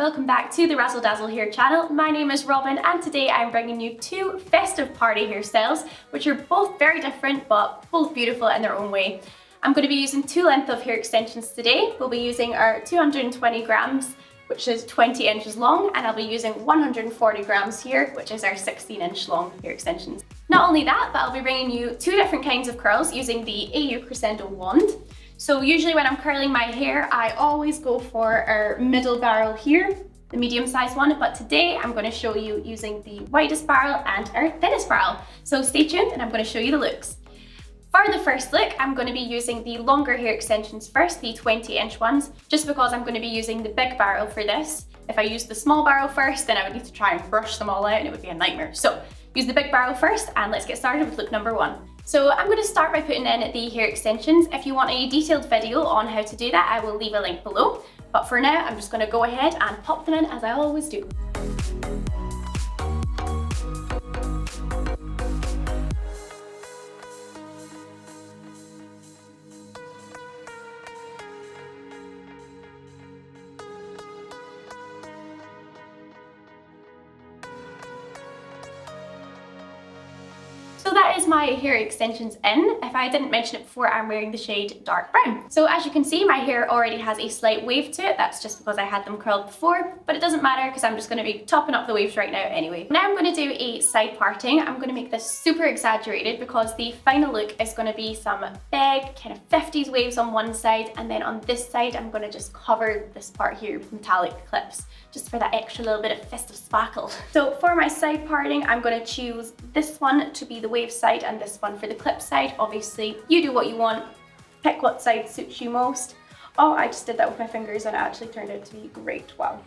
welcome back to the Razzl Dazzl hair channel. My name is Robin and today I'm bringing you two festive party hairstyles which are both very different but both beautiful in their own way. I'm going to be using two lengths of hair extensions today. We'll be using our 220 grams which is 20 inches long, and I'll be using 140 grams here which is our 16-inch long hair extensions. Not only that, but I'll be bringing you two different kinds of curls using the AU Crescendo wand. So usually when I'm curling my hair, I always go for our middle barrel here, the medium-sized one, but today I'm going to show you using the widest barrel and our thinnest barrel. So stay tuned and I'm going to show you the looks. For the first look, I'm going to be using the longer hair extensions first, the 20-inch ones, just because I'm going to be using the big barrel for this. If I use the small barrel first, then I would need to try and brush them all out and it would be a nightmare. So use the big barrel first and let's get started with look number one. So I'm going to start by putting in the hair extensions. If you want a detailed video on how to do that, I will leave a link below. But for now, I'm just going to go ahead and pop them in as I always do. So that is my hair extensions in. If I didn't mention it before, I'm wearing the shade dark brown. So as you can see, my hair already has a slight wave to it. That's just because I had them curled before, but it doesn't matter because I'm just going to be topping up the waves right now anyway. Now I'm going to do a side parting. I'm going to make this super exaggerated because the final look is going to be some big kind of 50s waves on one side, and then on this side I'm going to just cover this part here with metallic clips, just for that extra little bit of festive sparkle. So for my side parting, I'm going to choose this one to be the wave side and this one for the clip side. Obviously, you do what you want, pick what side suits you most. Oh, I just did that with my fingers and it actually turned out to be great. Wow.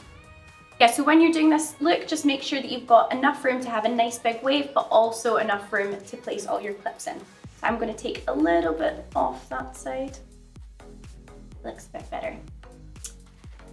Yeah, so when you're doing this look, just make sure that you've got enough room to have a nice big wave, but also enough room to place all your clips in. So I'm going to take a little bit off that side. Looks a bit better.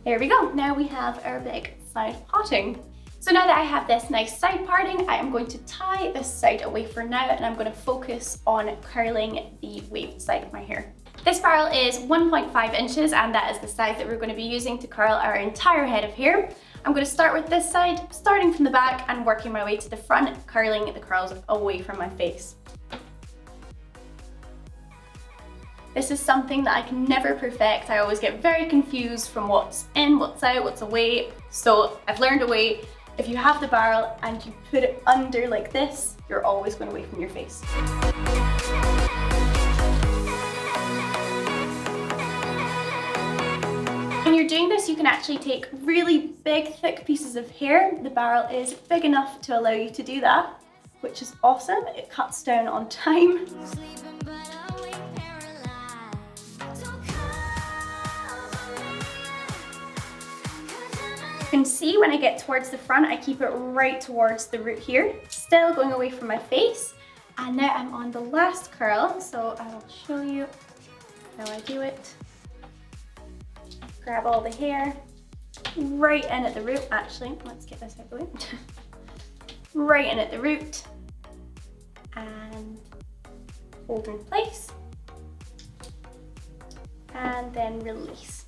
There we go. Now we have our big side parting. So now that I have this nice side parting, I am going to tie this side away for now and I'm going to focus on curling the waved side of my hair. This barrel is 1.5 inches and that is the size that we're going to be using to curl our entire head of hair. I'm going to start with this side, starting from the back and working my way to the front, curling the curls away from my face. This is something that I can never perfect. I always get very confused from what's in, what's out, what's away. So I've learned a way. If you have the barrel and you put it under like this, you're always going away from your face. When you're doing this, you can actually take really big, thick pieces of hair. The barrel is big enough to allow you to do that, which is awesome. It cuts down on time. You can see when I get towards the front, I keep it right towards the root here, still going away from my face. And now I'm on the last curl, so I will show you how I do it. Grab all the hair right in at the root. Actually, let's get this out of the way. Right in at the root and hold in place and then release.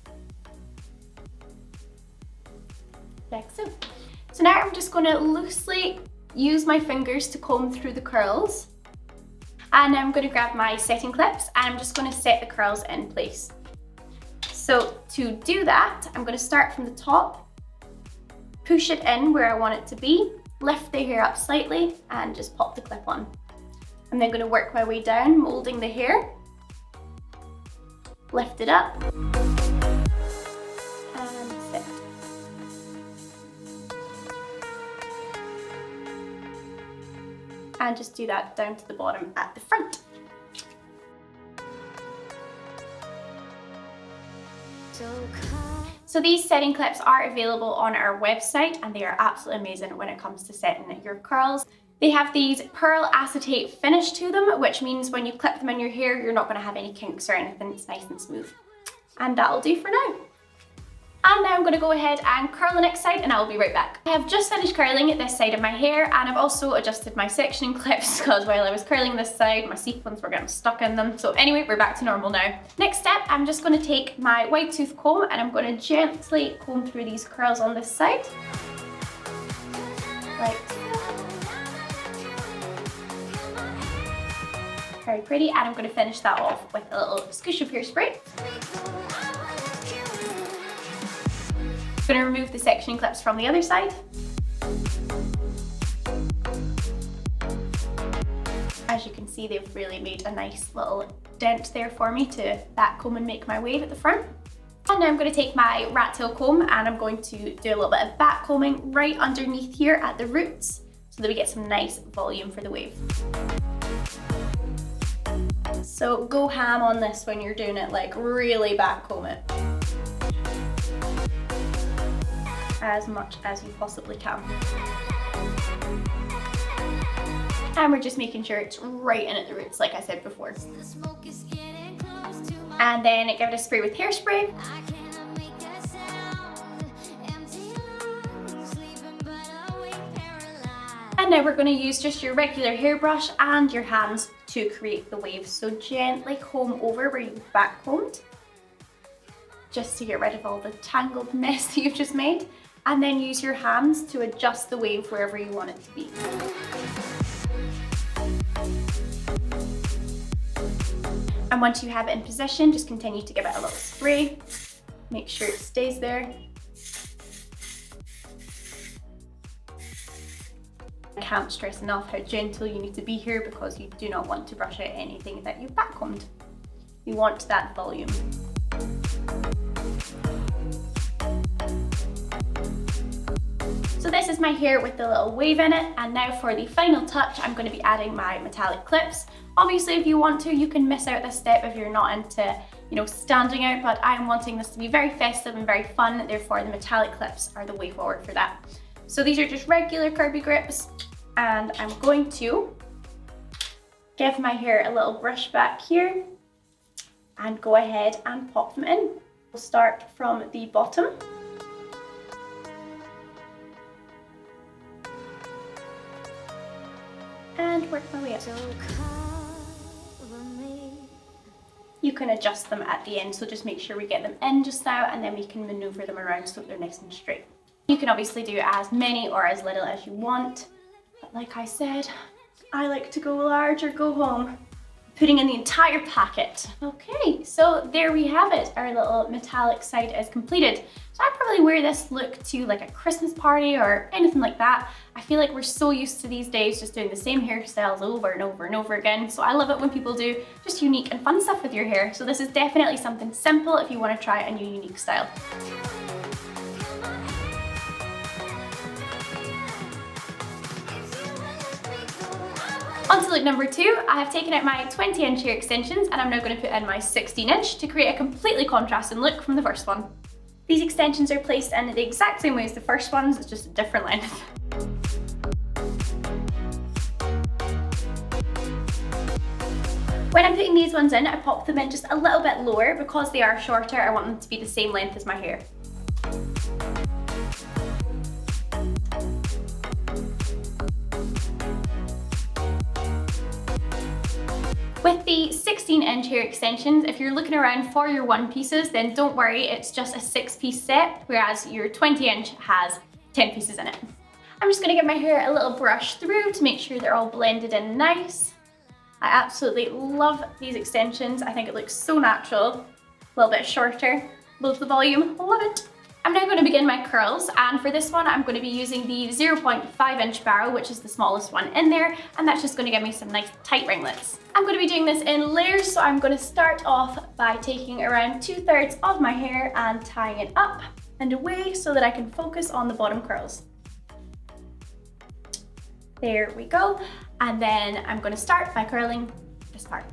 Like so. So now I'm just going to loosely use my fingers to comb through the curls, and I'm going to grab my setting clips and I'm just going to set the curls in place. So to do that, I'm going to start from the top, push it in where I want it to be, lift the hair up slightly and just pop the clip on. I'm then going to work my way down, molding the hair, lift it up, and just do that down to the bottom at the front. So these setting clips are available on our website and they are absolutely amazing when it comes to setting your curls. They have these pearl acetate finish to them, which means when you clip them in your hair, you're not going to have any kinks or anything. It's nice and smooth. And that'll do for now. And now I'm going to go ahead and curl the next side and I will be right back. I have just finished curling this side of my hair and I've also adjusted my sectioning clips because while I was curling this side, my sequins were getting stuck in them. So anyway, we're back to normal now. Next step, I'm just going to take my wide tooth comb and I'm going to gently comb through these curls on this side. Like so. Very pretty, and I'm going to finish that off with a little squish of hairspray. I'm going to remove the sectioning clips from the other side. As you can see, they've really made a nice little dent there for me to backcomb and make my wave at the front. And now I'm going to take my rat-tail comb and I'm going to do a little bit of backcombing right underneath here at the roots so that we get some nice volume for the wave. So go ham on this when you're doing it, like really backcomb it. As much as you possibly can. And we're just making sure it's right in at the roots, like I said before. And then give it a spray with hairspray. And now we're going to use just your regular hairbrush and your hands to create the wave. So gently comb over where you've backcombed, just to get rid of all the tangled mess that you've just made. And then use your hands to adjust the wave wherever you want it to be. And once you have it in position, just continue to give it a little spray. Make sure it stays there. I can't stress enough how gentle you need to be here because you do not want to brush out anything that you've backcombed. You want that volume. So this is my hair with the little wave in it, and now for the final touch I'm going to be adding my metallic clips. Obviously if you want to, you can miss out this step if you're not into, you know, standing out, but I'm wanting this to be very festive and very fun, therefore the metallic clips are the way forward for that. So these are just regular curvy grips, and I'm going to give my hair a little brush back here and go ahead and pop them in. We'll start from the bottom. And work my way up. You can adjust them at the end, so just make sure we get them in just now and then we can maneuver them around so that they're nice and straight. You can obviously do as many or as little as you want, but like I said, I like to go large or go home. Putting in the entire packet. Okay, so there we have it. Our little metallic side is completed. So I'd probably wear this look to like a Christmas party or anything like that. I feel like we're so used to these days just doing the same hairstyles over and over and over again. So I love it when people do just unique and fun stuff with your hair. So this is definitely something simple if you want to try a new unique style. On to look number 2, I have taken out my 20-inch hair extensions and I'm now going to put in my 16-inch to create a completely contrasting look from the first one. These extensions are placed in the exact same way as the first ones, it's just a different length. When I'm putting these ones in, I pop them in just a little bit lower because they are shorter. I want them to be the same length as my hair. With the 16-inch hair extensions, if you're looking around for your one pieces, then don't worry, it's just a 6-piece set, whereas your 20-inch has 10 pieces in it. I'm just going to give my hair a little brush through to make sure they're all blended in nice. I absolutely love these extensions. I think it looks so natural. A little bit shorter, loads of volume, love it. I'm now going to begin my curls, and for this one I'm going to be using the 0.5-inch barrel, which is the smallest one in there, and that's just going to give me some nice tight ringlets. I'm going to be doing this in layers, so I'm going to start off by taking around 2/3 of my hair and tying it up and away so that I can focus on the bottom curls. There we go, and then I'm going to start by curling this part.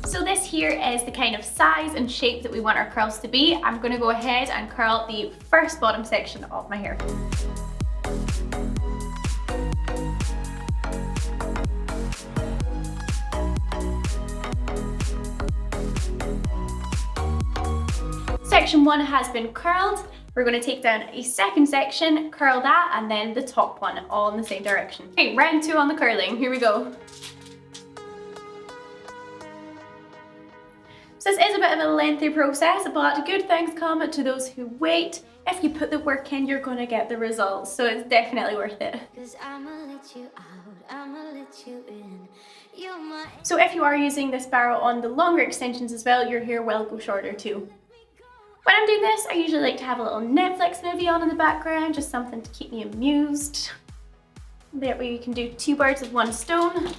So this here is the kind of size and shape that we want our curls to be. I'm going to go ahead and curl the first bottom section of my hair. section 1 has been curled. We're going to take down a second section, curl that, and then the top one, all in the same direction. Okay, round 2 on the curling. Here we go. So this is a bit of a lengthy process, but good things come to those who wait. If you put the work in, you're going to get the results, so it's definitely worth it. So if you are using this barrel on the longer extensions as well, your hair will go shorter too. When I'm doing this, I usually like to have a little Netflix movie on in the background, just something to keep me amused. That way you can do 2 birds with 1 stone.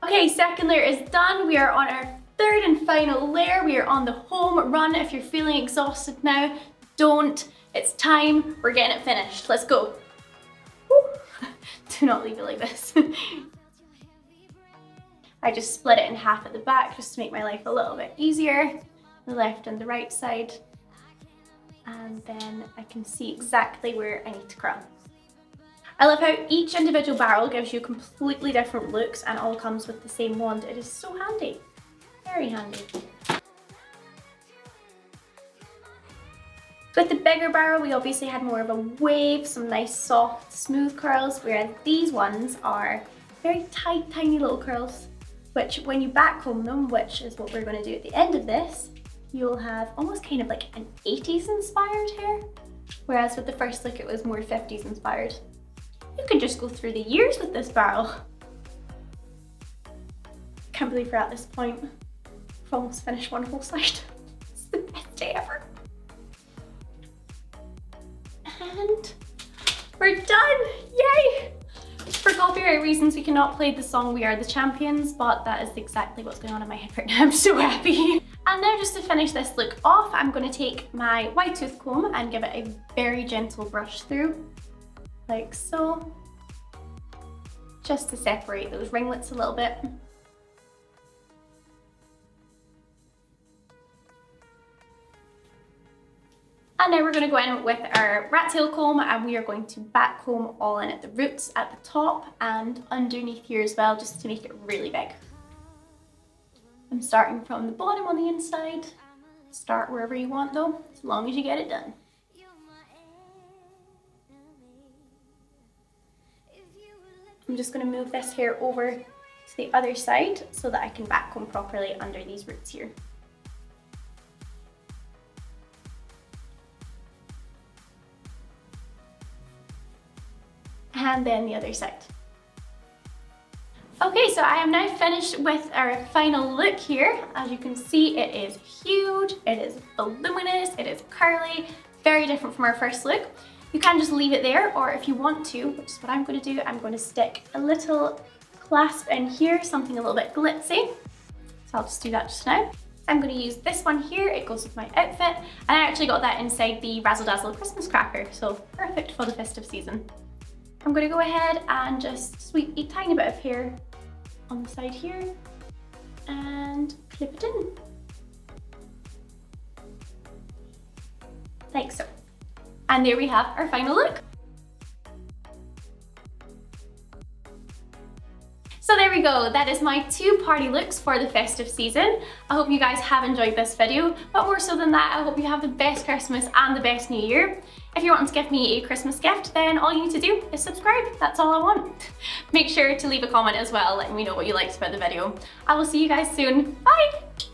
Okay, second layer is done. We are on our third and final layer. We are on the home run. If you're feeling exhausted now, don't. It's time. We're getting it finished. Let's go. Woo. Do not leave it like this. I just split it in half at the back just to make my life a little bit easier. The left and the right side. And then I can see exactly where I need to curl. I love how each individual barrel gives you completely different looks and all comes with the same wand. It is so handy. Very handy. With the bigger barrel, we obviously had more of a wave, some nice soft, smooth curls, whereas these ones are very tight, tiny little curls, which when you backcomb them, which is what we're going to do at the end of this, you'll have almost kind of like an 80s inspired hair, whereas with the first look it was more 50s inspired. You can just go through the years with this barrel. Can't believe we're at this point. We've almost finished one whole side. It's the best day ever. And we're done, yay! For copyright reasons, we cannot play the song We Are the Champions, but that is exactly what's going on in my head right now. I'm so happy. And now just to finish this look off, I'm going to take my wide tooth comb and give it a very gentle brush through, like so, just to separate those ringlets a little bit. And now we're going to go in with our rat tail comb and we are going to back comb all in at the roots, at the top and underneath here as well, just to make it really big. I'm starting from the bottom on the inside. Start wherever you want though, as long as you get it done. I'm just going to move this hair over to the other side so that I can back comb properly under these roots here. And then the other side. Okay, so I am now finished with our final look here. As you can see, it is huge, it is voluminous, it is curly, very different from our first look. You can just leave it there, or if you want to, which is what I'm going to do, I'm going to stick a little clasp in here, something a little bit glitzy. So I'll just do that just now. I'm going to use this one here, it goes with my outfit, and I actually got that inside the Razzl Dazzl Christmas cracker, so perfect for the festive season. I'm going to go ahead and just sweep a tiny bit of hair on the side here and clip it in. Like so. And there we have our final look. So there we go, that is my 2 party looks for the festive season. I hope you guys have enjoyed this video, but more so than that, I hope you have the best Christmas and the best New Year. If you want to give me a Christmas gift, then all you need to do is subscribe. That's all I want. Make sure to leave a comment as well, letting me know what you liked about the video. I will see you guys soon. Bye!